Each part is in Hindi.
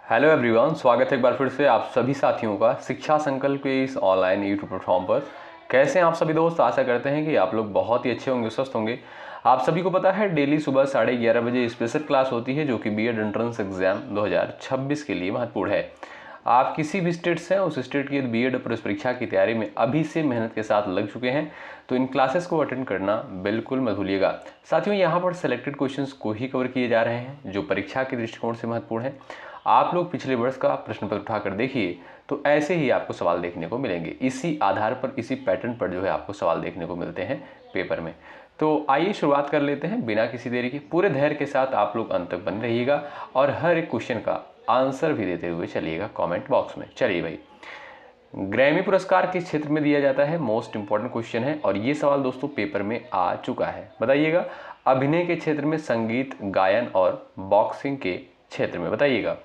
हेलो एवरीवन, स्वागत है एक बार फिर से आप सभी साथियों का शिक्षा संकल्प के इस ऑनलाइन यूट्यूब प्लेटफॉर्म पर। कैसे हैं आप सभी दोस्त? आशा करते हैं कि आप लोग बहुत ही अच्छे होंगे, स्वस्थ होंगे। आप सभी को पता है डेली सुबह 11:30 बजे स्पेशल क्लास होती है जो कि बीएड एंट्रेंस एग्जाम 2026 के लिए महत्वपूर्ण है। आप किसी भी स्टेट से हैं, उस स्टेट की बीएड प्रवेश परीक्षा की तैयारी में अभी से मेहनत के साथ लग चुके हैं तो इन क्लासेस को अटेंड करना बिल्कुल मत भूलिएगा। साथियों, यहाँ पर सेलेक्टेड क्वेश्चंस को ही कवर किए जा रहे हैं जो परीक्षा के दृष्टिकोण से महत्वपूर्ण है। आप लोग पिछले वर्ष का प्रश्न पत्र उठाकर देखिए तो ऐसे ही आपको सवाल देखने को मिलेंगे। इसी आधार पर, इसी पैटर्न पर जो है आपको सवाल देखने को मिलते हैं पेपर में। तो आइए शुरुआत कर लेते हैं बिना किसी देरी के। पूरे धैर्य के साथ आप लोग अंत तक बने रहिएगा और हर एक क्वेश्चन का आंसर भी देते हुए चलिएगा कमेंट बॉक्स में। चलिए भाई, ग्रैमी पुरस्कार किस क्षेत्र में दिया जाता है? मोस्ट इंपॉर्टेंट क्वेश्चन है और ये सवाल दोस्तों पेपर में आ चुका है। बताइएगा। अभिनय के क्षेत्र में, संगीत, गायन और बॉक्सिंग के क्षेत्र में। बताइएगा।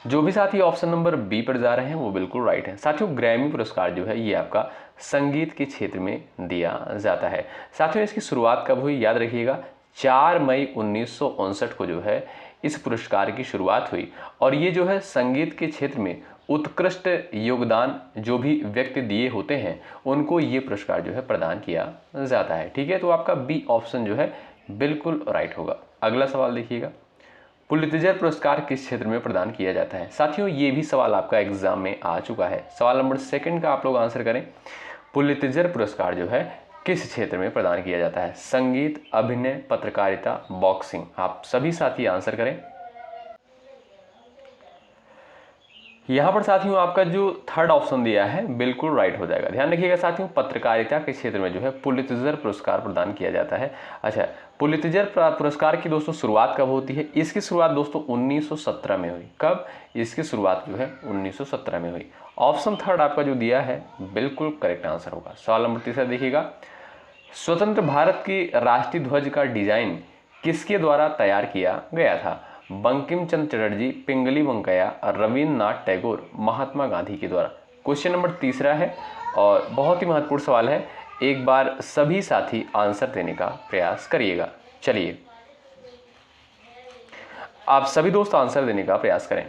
जो भी साथी ऑप्शन नंबर बी पर जा रहे हैं वो बिल्कुल राइट है। साथियों, ग्रैमी पुरस्कार जो है ये आपका संगीत के क्षेत्र में दिया जाता है। साथियों, इसकी शुरुआत कब हुई याद रखिएगा, 4 मई 1959 को जो है इस पुरस्कार की शुरुआत हुई। और ये जो है संगीत के क्षेत्र में उत्कृष्ट योगदान जो भी व्यक्ति दिए होते हैं उनको ये पुरस्कार जो है प्रदान किया जाता है। ठीक है, तो आपका बी ऑप्शन जो है बिल्कुल राइट होगा। अगला सवाल देखिएगा, पुलित्जर पुरस्कार किस क्षेत्र में प्रदान किया जाता है? साथियों, ये भी सवाल आपका एग्जाम में आ चुका है। सवाल नंबर 2 का आप लोग आंसर करें। पुलित्जर पुरस्कार जो है किस क्षेत्र में प्रदान किया जाता है? संगीत, अभिनय, पत्रकारिता, बॉक्सिंग। आप सभी साथी आंसर करें। यहाँ पर साथियों आपका जो 3rd ऑप्शन दिया है बिल्कुल राइट हो जाएगा। ध्यान रखिएगा साथियों, पत्रकारिता के क्षेत्र में जो है पुलित्जर पुरस्कार प्रदान किया जाता है। अच्छा, पुलित्जर पुरस्कार की दोस्तों शुरुआत कब होती है? इसकी शुरुआत दोस्तों 1917 में हुई। कब? इसकी शुरुआत जो है 1917 में हुई। ऑप्शन 3rd आपका जो दिया है बिल्कुल करेक्ट आंसर होगा। सवाल नंबर 3 देखिएगा, स्वतंत्र भारत की राष्ट्रीय ध्वज का डिजाइन किसके द्वारा तैयार किया गया था? बंकिम चंद्र चटर्जी, पिंगली वेंकैया, रविन्द्रनाथ टैगोर, महात्मा गांधी के द्वारा। क्वेश्चन नंबर 3 है और बहुत ही महत्वपूर्ण सवाल है। एक बार सभी साथी आंसर देने का प्रयास करिएगा। चलिए, आप सभी दोस्त आंसर देने का प्रयास करें।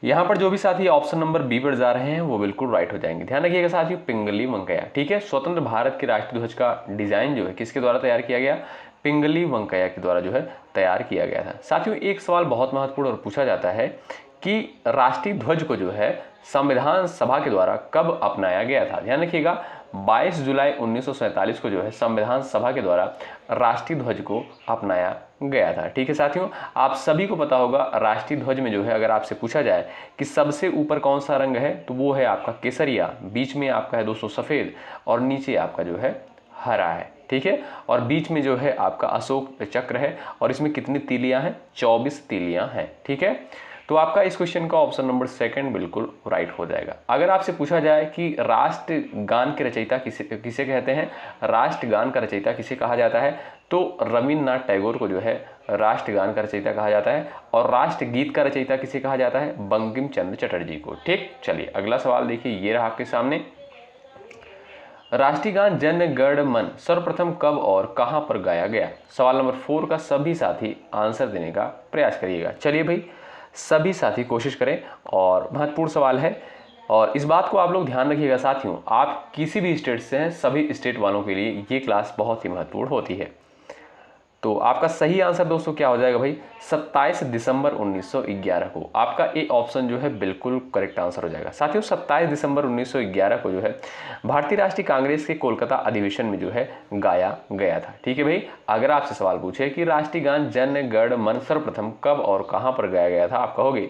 यहाँ पर जो भी साथी ऑप्शन नंबर बी पर जा रहे हैं वो बिल्कुल राइट हो जाएंगे। ध्यान रखिएगा साथियों, पिंगली वेंकैया। ठीक है, स्वतंत्र भारत के राष्ट्रीय ध्वज का डिजाइन जो है किसके द्वारा तैयार किया गया? पिंगली वेंकैया के द्वारा जो है तैयार किया गया था। साथियों, एक सवाल बहुत महत्वपूर्ण और पूछा जाता है कि राष्ट्रीय ध्वज को जो है संविधान सभा के द्वारा कब अपनाया गया था? ध्यान रखिएगा, 22 जुलाई 1947 को जो है संविधान सभा के द्वारा राष्ट्रीय ध्वज को अपनाया गया था। ठीक है साथियों, आप सभी को पता होगा राष्ट्रीय ध्वज में जो है अगर आपसे पूछा जाए कि सबसे ऊपर कौन सा रंग है तो वो है आपका केसरिया, बीच में आपका है दोस्तों सफ़ेद और नीचे आपका जो है हरा है। ठीक है, और बीच में जो है आपका अशोक चक्र है और इसमें कितनी तीलियां हैं? 24 तीलियां हैं। ठीक है, तो आपका इस क्वेश्चन का ऑप्शन नंबर 2 बिल्कुल राइट हो जाएगा। अगर आपसे पूछा जाए कि राष्ट्रगान के रचयिता किसे कहते हैं, राष्ट्रगान का रचयिता किसे कहा जाता है, तो रविन्द्रनाथ टैगोर को जो है राष्ट्रगान का रचयिता कहा जाता है। और राष्ट्रगीत का रचयिता किसे कहा जाता है? बंकिम चंद्र चटर्जी को। ठीक, चलिए अगला सवाल देखिए, ये रहा आपके सामने। राष्ट्रीय गान जन गण मन सर्वप्रथम कब और कहां पर गाया गया? सवाल नंबर 4 का सभी साथी आंसर देने का प्रयास करिएगा। चलिए भाई, सभी साथी कोशिश करें और महत्वपूर्ण सवाल है। और इस बात को आप लोग ध्यान रखिएगा साथियों, आप किसी भी स्टेट से हैं, सभी स्टेट वालों के लिए ये क्लास बहुत ही महत्वपूर्ण होती है। तो आपका सही आंसर दोस्तों क्या हो जाएगा भाई? 27 दिसंबर 1911 को। आपका ए ऑप्शन जो है बिल्कुल करेक्ट आंसर हो जाएगा। साथियों, 27 दिसंबर 1911 को जो है भारतीय राष्ट्रीय कांग्रेस के कोलकाता अधिवेशन में जो है गाया गया था। ठीक है भाई, अगर आपसे सवाल पूछे कि राष्ट्रीय गान जन गण मन सर्वप्रथम कब और कहां पर गाया गया था, आप कहोगे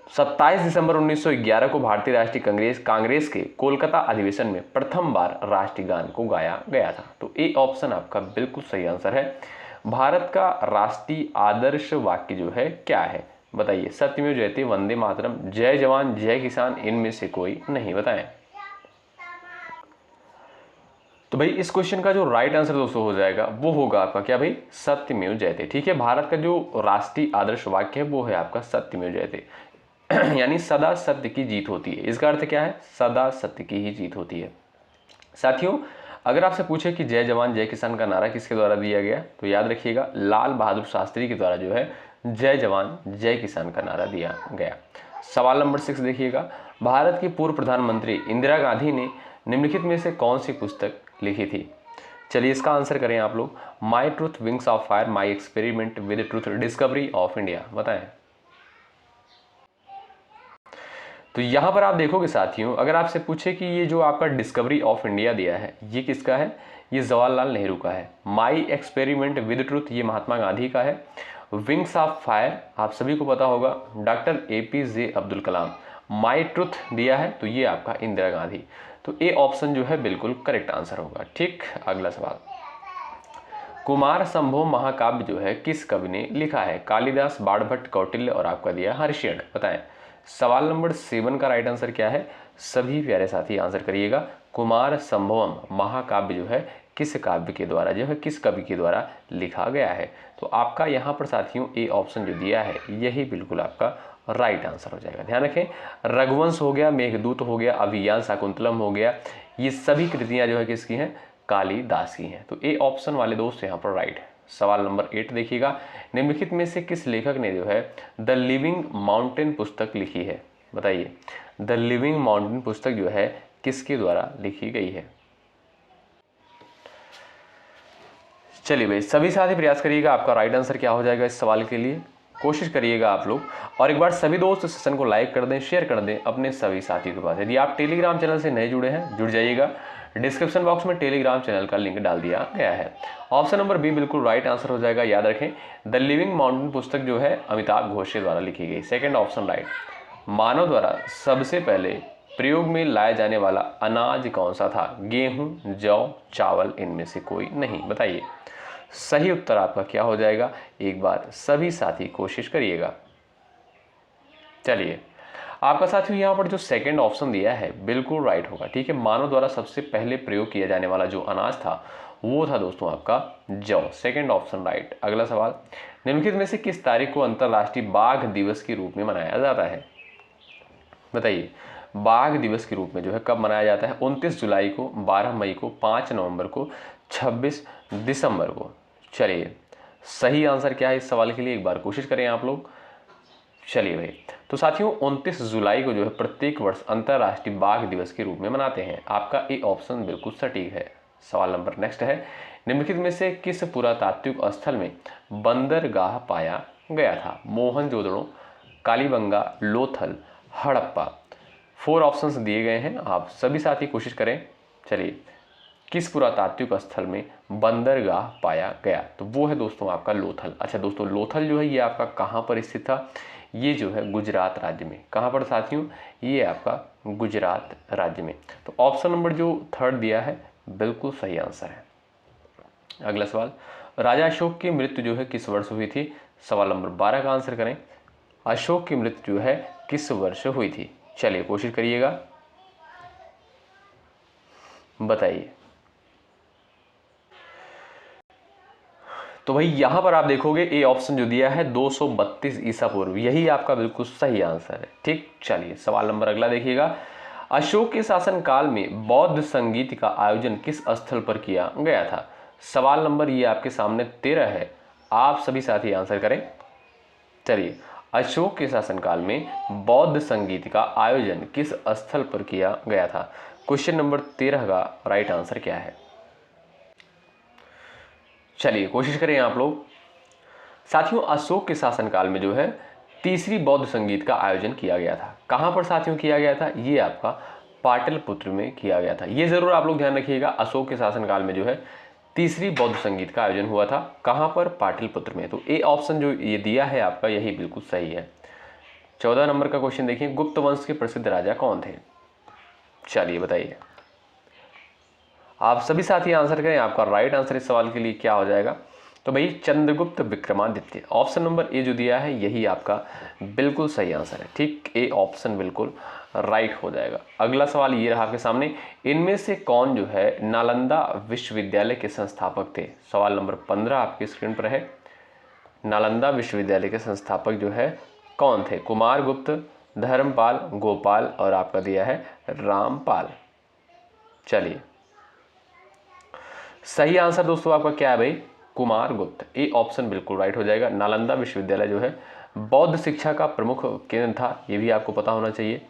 27 दिसंबर 1911 को भारतीय राष्ट्रीय कांग्रेस के कोलकाता अधिवेशन में प्रथम बार राष्ट्रीय गान को गाया गया था। तो ए ऑप्शन आपका बिल्कुल सही आंसर है। भारत का राष्ट्रीय आदर्श वाक्य जो है क्या है? बताइए। सत्यमेव जयते, वंदे मातरम, जय जवान जय किसान, इनमें से कोई नहीं। बताएं। तो भाई इस क्वेश्चन का जो राइट आंसर दोस्तों हो जाएगा वो होगा आपका क्या भाई? सत्यमेव जयते। ठीक है, भारत का जो राष्ट्रीय आदर्श वाक्य है वो है आपका सत्यमेव जयते यानी सदा सत्य की जीत होती है। इसका अर्थ क्या है? सदा सत्य की ही जीत होती है। साथियों, अगर आपसे पूछे कि जय जवान जय किसान का नारा किसके द्वारा दिया गया, तो याद रखिएगा लाल बहादुर शास्त्री के द्वारा जो है जय जवान जय किसान का नारा दिया गया। सवाल नंबर 6 देखिएगा, भारत की पूर्व प्रधानमंत्री इंदिरा गांधी ने निम्नलिखित में से कौन सी पुस्तक लिखी थी? चलिए इसका आंसर करें आप लोग। My truth wings of fire, my experiment with truth, discovery of India, बताएं। तो यहां पर आप देखोगे साथियों, अगर आपसे पूछे कि ये जो आपका डिस्कवरी ऑफ इंडिया दिया है ये किसका है, ये जवाहरलाल नेहरू का है। माई एक्सपेरिमेंट विद ट्रूथ ये महात्मा गांधी का है। विंग्स ऑफ फायर आप सभी को पता होगा doctor APJ Abdul Kalam. My truth दिया है तो ये आपका इंदिरा गांधी। तो ए ऑप्शन जो है बिल्कुल करेक्ट आंसर होगा। ठीक, अगला सवाल, कुमार संभव महाकाव्य जो है किस कवि ने लिखा है? कालिदास, बाणभट्ट, कौटिल्य और आपका दिया हर्षियन, बताएं। सवाल नंबर 7 का राइट आंसर क्या है? सभी प्यारे साथी आंसर करिएगा। कुमार संभवम महाकाव्य जो है किस काव्य के द्वारा जो है किस कवि के द्वारा लिखा गया है? तो आपका यहाँ पर साथियों ए ऑप्शन जो दिया है यही बिल्कुल आपका राइट आंसर हो जाएगा। ध्यान रखें, रघुवंश हो गया, मेघदूत हो गया, अभियान शाकुंतलम हो गया, ये सभी कृतियां जो है किसकी हैं? कालिदास की हैं। तो ए ऑप्शन वाले दोस्त यहाँ पर राइट है। सवाल नंबर 8 देखिएगा, निम्नलिखित में से किस लेखक ने जो है द लिविंग माउंटेन पुस्तक लिखी है? बताइए, द लिविंग माउंटेन पुस्तक जो है किसके द्वारा लिखी गई है? चलिए भाई सभी साथी प्रयास करिएगा, आपका राइट आंसर क्या हो जाएगा इस सवाल के लिए, कोशिश करिएगा आप लोग। और एक बार सभी दोस्त इस सेशन को लाइक कर दें, शेयर कर दें अपने सभी साथियों के पास। यदि आप टेलीग्राम चैनल से नए जुड़े हैं जुड़ जाइएगा, डिस्क्रिप्शन बॉक्स में टेलीग्राम चैनल का लिंक डाल दिया गया है। ऑप्शन नंबर बी बिल्कुल राइट आंसर हो जाएगा। याद रखें, द लिविंग माउंटेन पुस्तक जो है अमिताभ घोष के द्वारा लिखी गई। Second option right. मानव द्वारा सबसे पहले प्रयोग में लाया जाने वाला अनाज कौन सा था? गेहूं, जौ, चावल, इनमें से कोई नहीं, बताइए। सही उत्तर आपका क्या हो जाएगा? एक बार सभी साथी कोशिश करिएगा। चलिए, आपका साथियों यहाँ पर जो सेकंड ऑप्शन दिया है बिल्कुल राइट होगा। ठीक है, मानव द्वारा सबसे पहले प्रयोग किया जाने वाला जो अनाज था वो था दोस्तों आपका जौ। Second option right. अगला सवाल, निम्नलिखित में से किस तारीख को अंतर्राष्ट्रीय बाघ दिवस के रूप में मनाया जाता है? बताइए, बाघ दिवस के रूप में जो है कब मनाया जाता है? 29 जुलाई को, 12 मई को, 5 नवंबर को, 26 दिसंबर को। चलिए, सही आंसर क्या है इस सवाल के लिए, एक बार कोशिश करें आप लोग। चलिए भाई, तो साथियों 29 जुलाई को जो है प्रत्येक वर्ष अंतर्राष्ट्रीय बाघ दिवस के रूप में मनाते हैं। आपका ए ऑप्शन बिल्कुल सटीक है। सवाल नंबर नेक्स्ट है, निम्नलिखित में से किस पुरातात्विक स्थल में बंदरगाह पाया गया था? मोहनजोदड़ो, कालीबंगा, लोथल, हड़प्पा। 4 ऑप्शंस दिए गए हैं, आप सभी साथी कोशिश करें। चलिए, किस पुरातात्विक स्थल में बंदरगाह पाया गया? तो वो है दोस्तों आपका लोथल। अच्छा दोस्तों, लोथल जो है ये आपका कहाँ पर स्थित था? ये जो है गुजरात राज्य में। कहाँ पर साथियों? ये आपका गुजरात राज्य में। तो ऑप्शन नंबर जो 3 दिया है बिल्कुल सही आंसर है। अगला सवाल, राजा अशोक की मृत्यु जो है किस वर्ष हुई थी? सवाल नंबर 12 का आंसर करें। अशोक की मृत्यु जो है किस वर्ष हुई थी? चलिए कोशिश करिएगा, बताइए। तो भाई यहां पर आप देखोगे ए ऑप्शन जो दिया है 232 ईसा पूर्व, यही आपका बिल्कुल सही आंसर है। ठीक, चलिए सवाल नंबर अगला देखिएगा, अशोक के शासन काल में बौद्ध संगीत का आयोजन किस स्थल पर किया गया था? सवाल नंबर ये आपके सामने 13 है, आप सभी साथी आंसर करें। चलिए, अशोक के शासनकाल में बौद्ध संगीत का आयोजन किस स्थल पर किया गया था? क्वेश्चन नंबर 13 का राइट आंसर क्या है? चलिए कोशिश करें आप लोग। साथियों, अशोक के शासनकाल में जो है तीसरी बौद्ध संगीत का आयोजन किया गया था। कहां पर साथियों किया गया था? ये आपका पाटलिपुत्र में किया गया था। ये जरूर आप लोग ध्यान रखिएगा, अशोक के शासनकाल में जो है तीसरी बौद्ध संगीत का आयोजन हुआ था। कहां पर? पाटलिपुत्र में। तो ए ऑप्शन जो ये दिया है आपका यही बिल्कुल सही है। 14 नंबर का क्वेश्चन देखिए, गुप्त वंश के प्रसिद्ध राजा कौन थे? चलिए बताइए, आप सभी साथी आंसर करें। आपका राइट आंसर इस सवाल के लिए क्या हो जाएगा? तो भाई चंद्रगुप्त विक्रमादित्य। ऑप्शन नंबर ए जो दिया है यही आपका बिल्कुल सही आंसर है। ठीक, ए ऑप्शन बिल्कुल राइट हो जाएगा। अगला सवाल ये रहा आपके सामने, इनमें से कौन जो है नालंदा विश्वविद्यालय के संस्थापक थे? सवाल नंबर 15 आपकी स्क्रीन पर है। नालंदा विश्वविद्यालय के संस्थापक जो है कौन थे? कुमारगुप्त, धर्मपाल, गोपाल और आपका दिया है रामपाल। चलिए सही आंसर दोस्तों आपका क्या है भाई, कुमार गुप्त। ए ऑप्शन बिल्कुल राइट हो जाएगा। नालंदा विश्वविद्यालय जो है बौद्ध शिक्षा का प्रमुख केंद्र था, ये भी आपको पता होना चाहिए।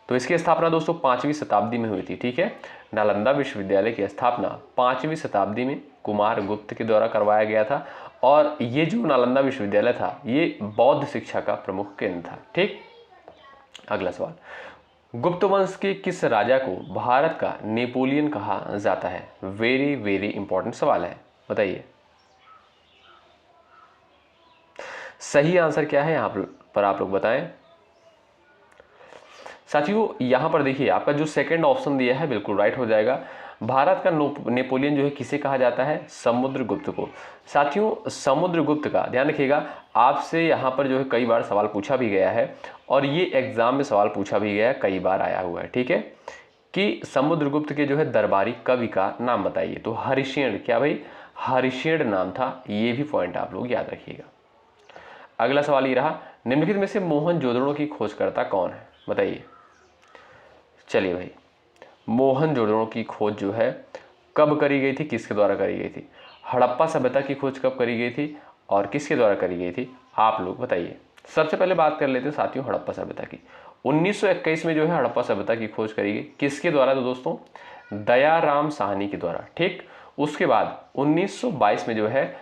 तो इसकी स्थापना दोस्तों 5वीं शताब्दी में हुई थी, ठीक है। नालंदा विश्वविद्यालय की स्थापना 5वीं शताब्दी में कुमार गुप्त के द्वारा करवाया गया था। और ये जो नालंदा विश्वविद्यालय था ये बौद्ध शिक्षा का प्रमुख केंद्र था, ठीक। अगला सवाल, गुप्त वंश के किस राजा को भारत का नेपोलियन कहा जाता है? वेरी वेरी इंपॉर्टेंट सवाल है, बताइए। सही आंसर क्या है यहाँ पर आप लोग बताएं। साथियों यहां पर देखिए आपका जो सेकंड ऑप्शन दिया है बिल्कुल राइट हो जाएगा। भारत का नेपोलियन जो है किसे कहा जाता है? समुद्रगुप्त को। साथियों समुद्रगुप्त का ध्यान रखिएगा, आपसे यहाँ पर जो है कई बार सवाल पूछा भी गया है और ये एग्जाम में सवाल पूछा भी गया है, कई बार आया हुआ है, ठीक है, कि समुद्रगुप्त के जो है दरबारी कवि का नाम बताइए। तो हरिशेन, क्या भाई, हरिशेन नाम था, ये भी पॉइंट आप लोग याद रखिएगा। अगला सवाल ये रहा, निम्नलिखित में से मोहनजोदड़ो की खोजकर्ता कौन है? बताइए। चलिए भाई, मोहनजोदड़ो की खोज जो है कब करी गई थी, किसके द्वारा करी गई थी? हड़प्पा सभ्यता की खोज कब करी गई थी और किसके द्वारा करी गई थी? आप लोग बताइए। सबसे पहले बात कर लेते हैं साथियों हड़प्पा सभ्यता की। 1921 में जो है हड़प्पा सभ्यता की खोज करी गई, किसके द्वारा? तो दोस्तों दयाराम साहनी के द्वारा, ठीक। उसके बाद 1922 में जो है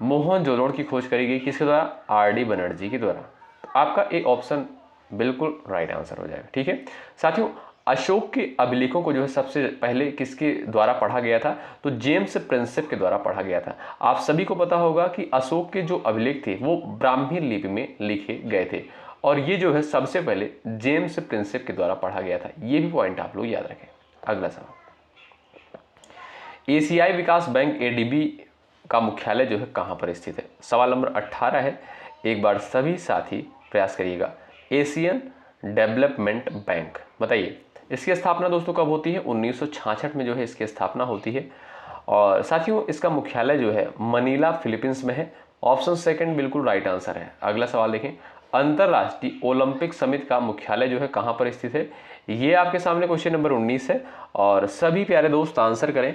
मोहनजोदड़ो की खोज करी गई, किसके द्वारा? आर.डी. बनर्जी के द्वारा। आपका ए ऑप्शन बिल्कुल राइट आंसर हो जाएगा, ठीक है। साथियों अशोक के अभिलेखों को जो है सबसे पहले किसके द्वारा पढ़ा गया था? तो जेम्स प्रिंसेप के द्वारा पढ़ा गया था। आप सभी को पता होगा कि अशोक के जो अभिलेख थे वो ब्राह्मी लिपि में लिखे गए थे और ये जो है सबसे पहले जेम्स प्रिंसेप के द्वारा पढ़ा गया था। ये भी पॉइंट आप लोग याद रखें। अगला सवाल, एशियाई विकास बैंक एडीबी का मुख्यालय जो है कहाँ पर स्थित है? सवाल नंबर 18 है, एक बार सभी साथी प्रयास करिएगा। एशियन डेवलपमेंट बैंक, बताइए इसकी स्थापना दोस्तों कब होती है? 1966 में जो है इसकी स्थापना होती है और साथियों इसका मुख्यालय जो है मनीला फिलीपींस में है। ऑप्शन सेकंड बिल्कुल राइट आंसर है। अगला सवाल देखें, अंतरराष्ट्रीय ओलंपिक समिति का मुख्यालय जो है कहाँ पर स्थित है? ये आपके सामने क्वेश्चन नंबर 19 है और सभी प्यारे दोस्त आंसर करें।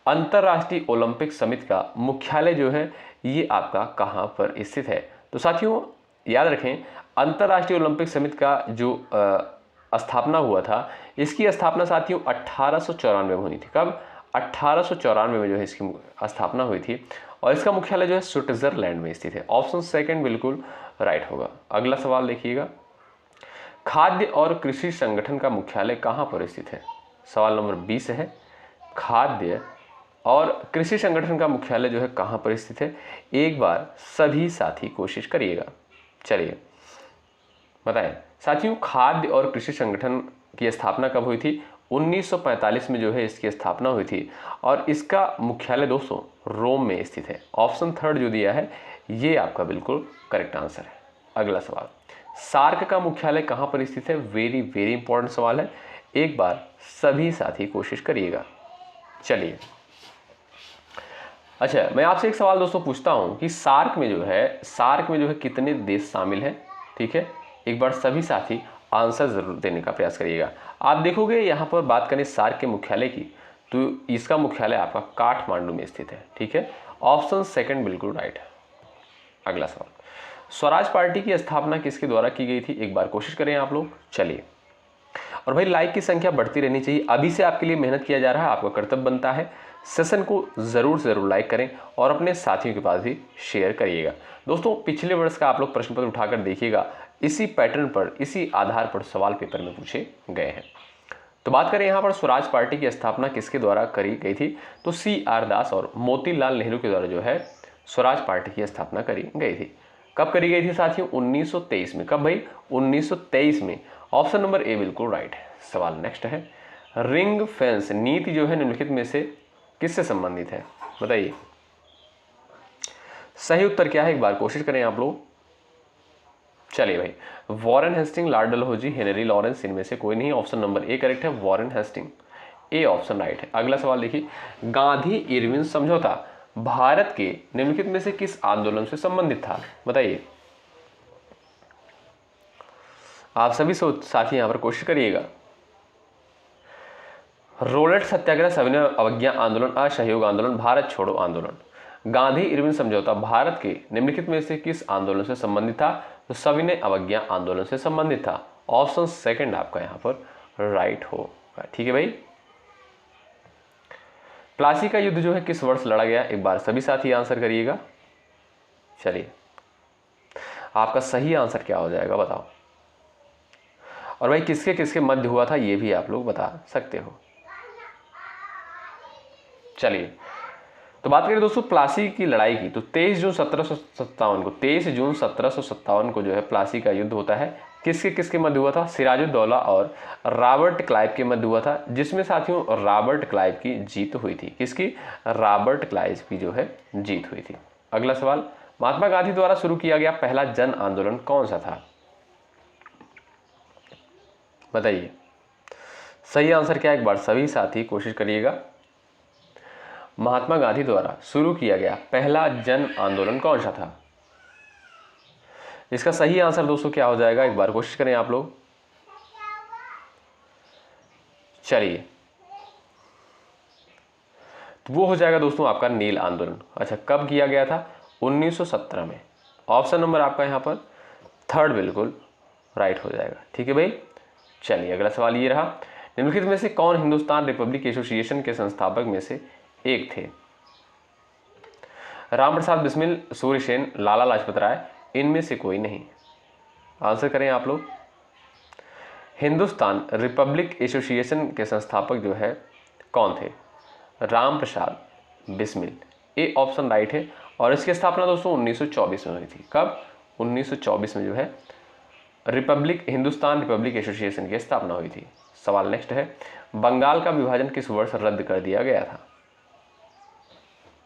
अंतरराष्ट्रीय ओलंपिक समिति का मुख्यालय जो है ये आपका कहाँ पर स्थित है? तो साथियों याद रखें, अंतरराष्ट्रीय ओलंपिक समिति का जो स्थापना हुआ था, इसकी स्थापना साथियों 1894 में हुई थी। कब? 1894 में जो है इसकी स्थापना हुई थी और इसका मुख्यालय जो है स्विट्जरलैंड में स्थित है। ऑप्शन सेकंड बिल्कुल राइट होगा। अगला सवाल देखिएगा, खाद्य और कृषि संगठन का मुख्यालय कहाँ पर स्थित है? सवाल नंबर 20 है, खाद्य और कृषि संगठन का मुख्यालय जो है कहाँ पर स्थित है? एक बार सभी साथी कोशिश करिएगा। चलिए बताएं साथियों, खाद्य और कृषि संगठन की स्थापना कब हुई थी? 1945 में जो है इसकी स्थापना हुई थी और इसका मुख्यालय दोस्तों रोम में स्थित है। ऑप्शन थर्ड जो दिया है ये आपका बिल्कुल करेक्ट आंसर है। अगला सवाल, सार्क का मुख्यालय कहाँ पर स्थित है? वेरी वेरी इंपॉर्टेंट सवाल है, एक बार सभी साथी कोशिश करिएगा। चलिए अच्छा, मैं आपसे एक सवाल दोस्तों पूछता हूं कि सार्क में जो है कितने देश शामिल हैं? ठीक है, एक बार सभी साथी आंसर जरूर देने का प्रयास करिएगा। आप देखोगे यहाँ पर बात करें सार्क के मुख्यालय की, तो इसका मुख्यालय आपका काठमांडू में स्थित है, ठीक है। ऑप्शन सेकंड बिल्कुल राइट है। अगला सवाल, स्वराज पार्टी की स्थापना किसके द्वारा की गई थी? एक बार कोशिश करें आप लोग। चलिए, और भाई लाइक की संख्या बढ़ती रहनी चाहिए, अभी से आपके लिए मेहनत किया जा रहा है, आपका कर्तव्य बनता है सेशन को जरूर से जरूर लाइक करें और अपने साथियों के पास भी शेयर करिएगा। दोस्तों पिछले वर्ष का आप लोग प्रश्न पत्र उठाकर देखिएगा, इसी पैटर्न पर इसी आधार पर सवाल पेपर में पूछे गए हैं। तो बात करें यहाँ पर स्वराज पार्टी की स्थापना किसके द्वारा करी गई थी? तो C.R. दास और मोतीलाल नेहरू के द्वारा जो है स्वराज पार्टी की स्थापना करी गई थी। कब करी गई थी साथियों? 1923 में। कब भाई? 1923 में। ऑप्शन नंबर ए बिल्कुल राइट है। सवाल नेक्स्ट है, रिंग फेंस नीति जो है निम्नलिखित में से किससे संबंधित है? बताइए सही उत्तर क्या है, एक बार कोशिश करें आप लोग। चलिए भाई, Warren Hasting, Lord Dalhousie, Henry Lawrence, इनमें से कोई नहीं। ऑप्शन नंबर ए करेक्ट है, Warren Hasting, A option right है। अगला सवाल देखिए, गांधी इरविन समझौता भारत के निम्नलिखित में से किस आंदोलन से संबंधित था? बताइए, आप सभी साथी यहां पर कोशिश करिएगा। रोलेट सत्याग्रह, सविनय अवज्ञा आंदोलन, असहयोग आंदोलन, भारत छोड़ो आंदोलन। गांधी इरविन समझौता भारत के निम्नलिखित में से किस आंदोलन से संबंधित था? तो सविनय अवज्ञा आंदोलन से संबंधित था। ऑप्शन सेकंड आपका यहां पर राइट होगा। ठीक है भाई। प्लासी का युद्ध जो है किस वर्ष लड़ा गया? एक बार सभी साथी आंसर करिएगा। चलिए, आपका सही आंसर क्या हो जाएगा बताओ। और भाई किसके किसके मध्य हुआ था ये भी आप लोग बता सकते हो। चलिए, तो बात करें दोस्तों प्लासी की लड़ाई की, तो 23 जून 1757 को जो है प्लासी का युद्ध होता है। किसके किसके मध्य हुआ था? सिराजुद्दौला और रॉबर्ट क्लाइव के मध्य हुआ था, जिसमें साथियों रॉबर्ट क्लाइव की जीत हुई थी। किसकी? रॉबर्ट क्लाइव की जो है जीत हुई थी। अगला सवाल, महात्मा गांधी द्वारा शुरू किया गया पहला जन आंदोलन कौन सा था? बताइए, सही आंसर क्या है? एक बार सभी साथी कोशिश करिएगा। महात्मा गांधी द्वारा शुरू किया गया पहला जन आंदोलन कौन सा था? इसका सही आंसर दोस्तों क्या हो जाएगा? एक बार कोशिश करें आप लोग। चलिए, तो वो हो जाएगा दोस्तों आपका नील आंदोलन। अच्छा, कब किया गया था? 1917 में। ऑप्शन नंबर आपका यहाँ पर थर्ड बिल्कुल राइट हो जाएगा। ठीक है भाई। चलिए, अगला सवाल ये रहा, निम्नलिखित में से कौन हिंदुस्तान रिपब्लिक एसोसिएशन के संस्थापक में से एक थे? राम प्रसाद बिस्मिल, सूर्य सेन, लाला लाजपत राय, इनमें से कोई नहीं। आंसर करें आप लोग। हिंदुस्तान रिपब्लिक एसोसिएशन के संस्थापक जो है कौन थे? राम प्रसाद बिस्मिल, ए ऑप्शन राइट है। और इसकी स्थापना दोस्तों 1924 में हुई थी। कब? 1924 में जो है हिंदुस्तान रिपब्लिक एसोसिएशन की स्थापना हुई थी। सवाल नेक्स्ट है, बंगाल का विभाजन किस वर्ष रद्द कर दिया गया था?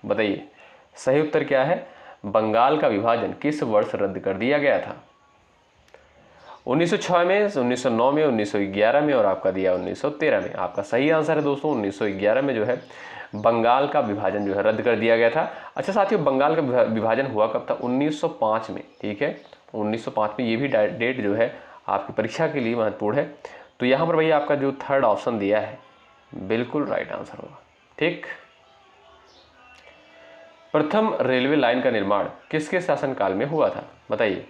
बताइए, सही उत्तर क्या है? बंगाल का विभाजन किस वर्ष रद्द कर दिया गया था? 1906 में, 1909 में, 1911 में और आपका दिया 1913 में। आपका सही आंसर है दोस्तों 1911 में जो है बंगाल का विभाजन जो है रद्द कर दिया गया था। अच्छा साथियों, बंगाल का विभाजन हुआ कब था? 1905 में। ठीक है, 1905 में। ये भी डेट जो है आपकी परीक्षा के लिए महत्वपूर्ण है। तो यहाँ पर भैया आपका जो थर्ड ऑप्शन दिया है बिल्कुल राइट आंसर होगा। ठीक। प्रथम रेलवे लाइन का निर्माण किसके शासनकाल में हुआ था? बताइए,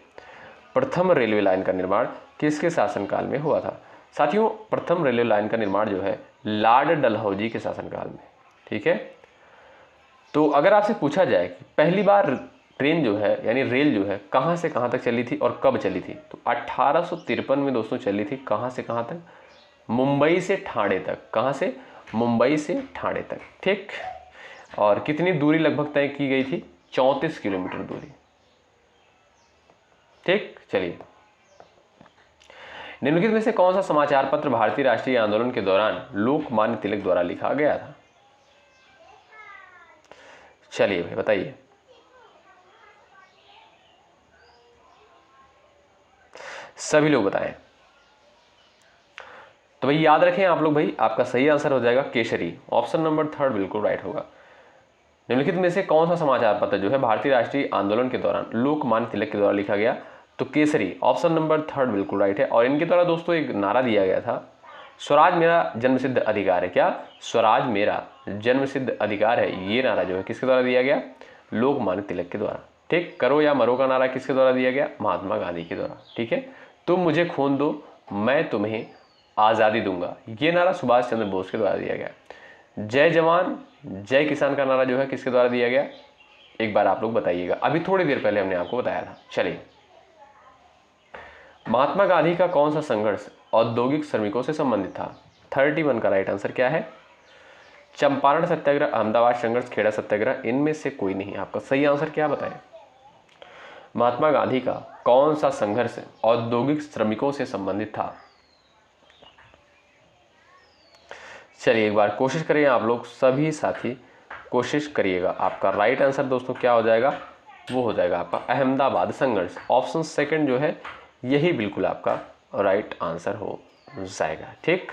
प्रथम रेलवे लाइन का निर्माण किसके शासनकाल में हुआ था? साथियों, प्रथम रेलवे लाइन का निर्माण जो है लॉर्ड डलहौजी के शासनकाल में। ठीक है। तो अगर आपसे पूछा जाए कि पहली बार ट्रेन जो है यानी रेल जो है कहाँ से कहाँ तक चली थी और कब चली थी, तो 1853 में दोस्तों चली थी। कहाँ से कहाँ तक? मुंबई से ठाणे तक। कहाँ से? मुंबई से ठाणे तक। ठीक। और कितनी दूरी लगभग तय की गई थी? 34 किलोमीटर दूरी। ठीक। चलिए, निम्नलिखित में से कौन सा समाचार पत्र भारतीय राष्ट्रीय आंदोलन के दौरान लोकमान्य तिलक द्वारा लिखा गया था? चलिए भाई बताइए। सभी लोग बताएं। तो भाई याद रखें आप लोग, भाई आपका सही आंसर हो जाएगा केसरी। ऑप्शन नंबर थर्ड बिल्कुल राइट होगा। निम्नलिखित में से कौन सा समाचार पत्र जो है भारतीय राष्ट्रीय आंदोलन के दौरान लोकमान्य तिलक के द्वारा लिखा गया? तो केसरी। ऑप्शन नंबर थर्ड बिल्कुल राइट है। और इनके द्वारा दोस्तों एक नारा दिया गया था, स्वराज मेरा जन्मसिद्ध अधिकार है। क्या? स्वराज मेरा जन्मसिद्ध अधिकार है। ये नारा जो है किसके द्वारा दिया गया? लोकमान्य तिलक के द्वारा। ठीक। करो या मरो का नारा किसके द्वारा दिया गया? महात्मा गांधी के द्वारा। ठीक है। तुम मुझे खून दो, मैं तुम्हें आज़ादी दूंगा, ये नारा सुभाष चंद्र बोस के द्वारा दिया गया। जय जवान जय किसान का नारा जो है किसके द्वारा दिया गया? एक बार आप लोग बताइएगा। अभी थोड़ी देर पहले हमने आपको बताया था। चलिए, महात्मा गांधी का कौन सा संघर्ष औद्योगिक श्रमिकों से संबंधित था? 31 का राइट आंसर क्या है? चंपारण सत्याग्रह, अहमदाबाद संघर्ष, खेड़ा सत्याग्रह, इनमें से कोई नहीं। आपका सही आंसर क्या बताएं? महात्मा गांधी का कौन सा संघर्ष औद्योगिक श्रमिकों से संबंधित था? चलिए एक बार कोशिश करिए आप लोग, सभी साथी कोशिश करिएगा। आपका राइट आंसर दोस्तों क्या हो जाएगा? वो हो जाएगा आपका अहमदाबाद संघर्ष। ऑप्शन सेकंड जो है यही बिल्कुल आपका राइट आंसर हो जाएगा। ठीक।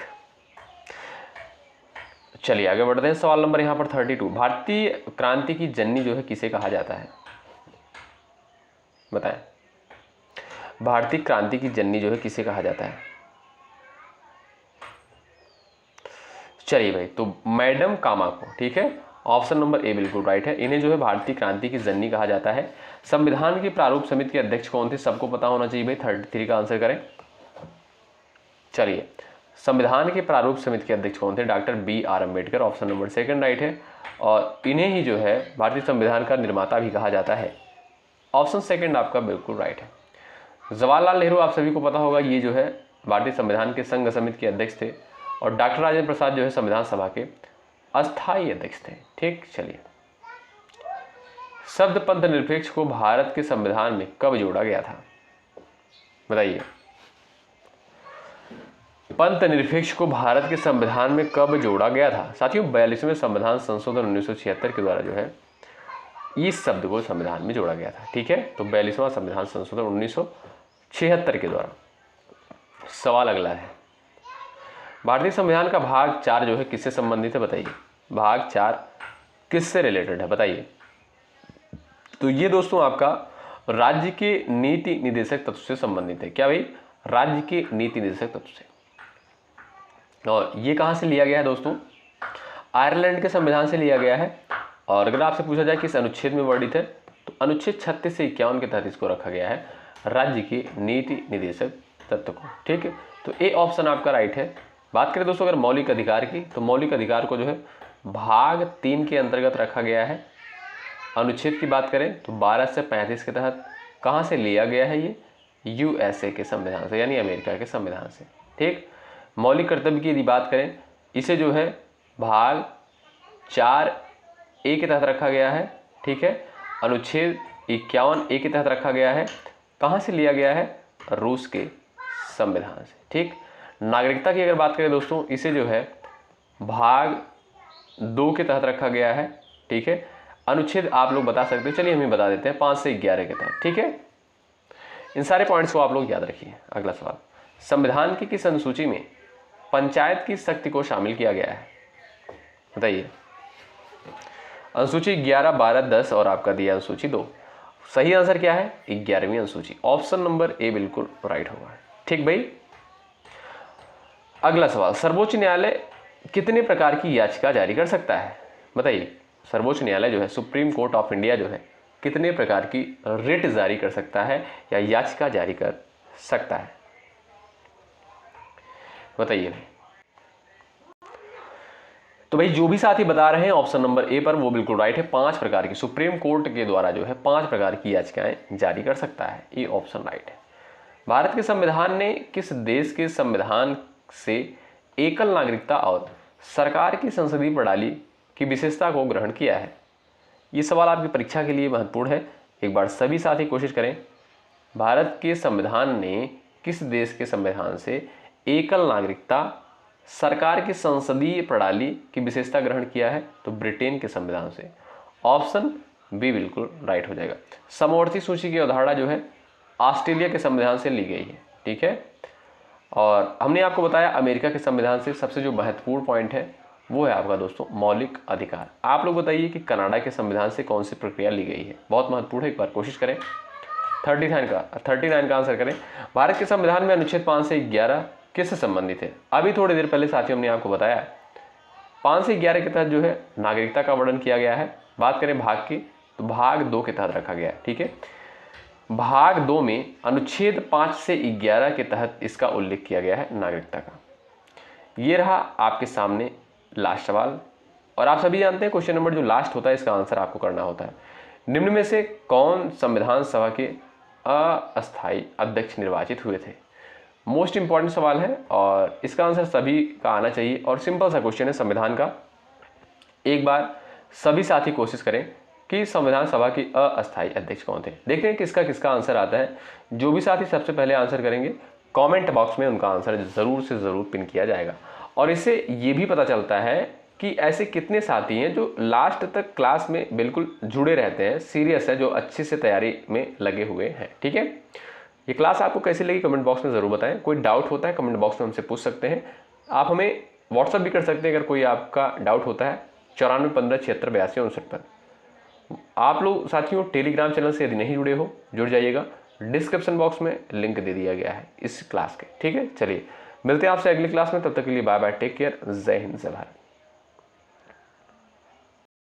चलिए आगे बढ़ते हैं। सवाल नंबर यहाँ पर 32, भारतीय क्रांति की जननी जो है किसे कहा जाता है? बताएं, भारतीय क्रांति की जननी जो है किसे कहा जाता है? चलिए भाई, तो मैडम कामा को, ठीक है, ऑप्शन नंबर ए बिल्कुल राइट है। इन्हें जो है भारतीय क्रांति की जननी कहा जाता है। संविधान की प्रारूप समिति के अध्यक्ष कौन थे, सबको पता होना चाहिए भाई। 33 का आंसर करें। चलिए, संविधान के प्रारूप समिति के अध्यक्ष कौन थे, doctor B R Ambedkar, option number second right है। और इन्हें ही जो है भारतीय संविधान का निर्माता भी कहा जाता है, ऑप्शन सेकंड आपका बिल्कुल राइट है। जवाहरलाल नेहरू आप सभी को पता होगा, ये जो है भारतीय संविधान के संघ समिति के अध्यक्ष थे। और डॉक्टर राजेंद्र प्रसाद जो है संविधान सभा के अस्थायी अध्यक्ष थे। ठीक, चलिए, शब्द पंथ निरपेक्ष को भारत के संविधान में कब जोड़ा गया था, बताइए। पंथ निरपेक्ष को भारत के संविधान में कब जोड़ा गया था साथियों? 42वें संविधान संशोधन 1976 के द्वारा जो है इस शब्द को संविधान में जोड़ा गया था। ठीक है, तो 42वां संविधान संशोधन 1976 के द्वारा। सवाल अगला है, भारतीय संविधान का भाग 4 जो है किससे संबंधित है, बताइए। भाग 4 किससे रिलेटेड है, बताइए। तो ये दोस्तों आपका राज्य के नीति निदेशक तत्व से संबंधित है। क्या भाई? राज्य के नीति निदेशक तत्व से। और ये कहाँ से लिया गया है दोस्तों? आयरलैंड के संविधान से लिया गया है। और अगर आपसे पूछा जाए किस अनुच्छेद में वर्णित है, तो अनुच्छेद 36 से 51 के तहत इसको रखा गया है, राज्य के नीति निदेशक तत्व को। ठीक है, तो ए ऑप्शन आपका राइट है। बात करें दोस्तों अगर मौलिक अधिकार की, तो मौलिक अधिकार को जो है भाग 3 के अंतर्गत रखा गया है। अनुच्छेद की बात करें तो 12 से 35 के तहत कहाँ से लिया गया है, ये यूएसए के संविधान से, यानी अमेरिका के संविधान से। ठीक, मौलिक कर्तव्य की यदि बात करें, इसे जो है भाग 4A के तहत रखा गया है। ठीक है, अनुच्छेद 51A के तहत रखा गया है। कहाँ से लिया गया है? रूस के संविधान से। ठीक, नागरिकता की अगर बात करें दोस्तों, इसे जो है भाग 2 के तहत रखा गया है। ठीक है, अनुच्छेद आप लोग बता सकते हो, चलिए हम ही बता देते हैं, 5 से 11 के तहत। ठीक है, इन सारे पॉइंट्स को आप लोग याद रखिए। अगला सवाल, संविधान की किस अनुसूची में पंचायत की शक्ति को शामिल किया गया है, बताइए। अनुसूची 11, 12, 10 और आपका दिया अनुसूची 2। सही आंसर क्या है? 11वीं अनुसूची, ऑप्शन नंबर ए बिल्कुल राइट होगा। ठीक भाई, अगला सवाल, सर्वोच्च न्यायालय कितने प्रकार की याचिका जारी कर सकता है, बताइए। सर्वोच्च न्यायालय जो है, सुप्रीम कोर्ट ऑफ इंडिया जो है, कितने प्रकार की रिट जारी कर सकता है या याचिका जारी कर सकता है, बताइए। तो भाई जो भी साथी बता रहे हैं ऑप्शन नंबर ए पर, वो बिल्कुल राइट है। 5 प्रकार की, सुप्रीम कोर्ट के द्वारा जो है 5 प्रकार की याचिकाएं जारी कर सकता है, ये ऑप्शन राइट है। भारत के संविधान ने किस देश के संविधान से एकल नागरिकता और सरकार की संसदीय प्रणाली की विशेषता को ग्रहण किया है? ये सवाल आपकी परीक्षा के लिए महत्वपूर्ण है। एक बार सभी साथी कोशिश करें, भारत के संविधान ने किस देश के संविधान से एकल नागरिकता, सरकार की संसदीय प्रणाली की विशेषता ग्रहण किया है? तो ब्रिटेन के संविधान से, ऑप्शन बी बिल्कुल राइट हो जाएगा। समवर्ती सूची की अवधारणा जो है ऑस्ट्रेलिया के संविधान से ली गई है। ठीक है, और हमने आपको बताया अमेरिका के संविधान से सबसे जो महत्वपूर्ण पॉइंट है वो है आपका दोस्तों मौलिक अधिकार। आप लोग बताइए कि कनाडा के संविधान से कौन सी प्रक्रिया ली गई है, बहुत महत्वपूर्ण है, एक बार कोशिश करें। 39 का आंसर करें। भारत के संविधान में अनुच्छेद 5 से 11 किससे संबंधित है? अभी थोड़ी देर पहले साथियों हमने आपको बताया 5 से 11 के तहत जो है नागरिकता का वर्णन किया गया है। बात करें भाग की, तो भाग 2 के तहत रखा गया है। ठीक है, भाग 2 में अनुच्छेद 5 से 11 के तहत इसका उल्लेख किया गया है नागरिकता का। ये रहा आपके सामने लास्ट सवाल, और आप सभी जानते हैं क्वेश्चन नंबर जो लास्ट होता है इसका आंसर आपको करना होता है। निम्न में से कौन संविधान सभा के अस्थायी अध्यक्ष निर्वाचित हुए थे? मोस्ट इंपॉर्टेंट सवाल है और इसका आंसर सभी का आना चाहिए, और सिंपल सा क्वेश्चन है संविधान का। एक बार सभी साथी कोशिश करें कि संविधान सभा के अस्थायी अध्यक्ष कौन थे। देखते हैं किसका किसका आंसर आता है। जो भी साथी सबसे पहले आंसर करेंगे कमेंट बॉक्स में उनका आंसर ज़रूर से ज़रूर पिन किया जाएगा। और इससे ये भी पता चलता है कि ऐसे कितने साथी हैं जो लास्ट तक क्लास में बिल्कुल जुड़े रहते हैं, सीरियस है, जो अच्छे से तैयारी में लगे हुए हैं। ठीक है, ये क्लास आपको कैसी लगी कमेंट बॉक्स में ज़रूर बताएं। कोई डाउट होता है कमेंट बॉक्स में हमसे पूछ सकते हैं। आप हमें व्हाट्सअप भी कर सकते हैं अगर कोई आपका डाउट होता है, 9415768259 पर। आप लोग साथियों टेलीग्राम चैनल से यदि नहीं जुड़े हो जुड़ जाइएगा, डिस्क्रिप्शन बॉक्स में लिंक दे दिया गया है इस क्लास के। ठीक है, चलिए मिलते हैं आपसे अगली क्लास में, तब तक के लिए बाय बाय, टेक केयर, जय हिंद जय भारत।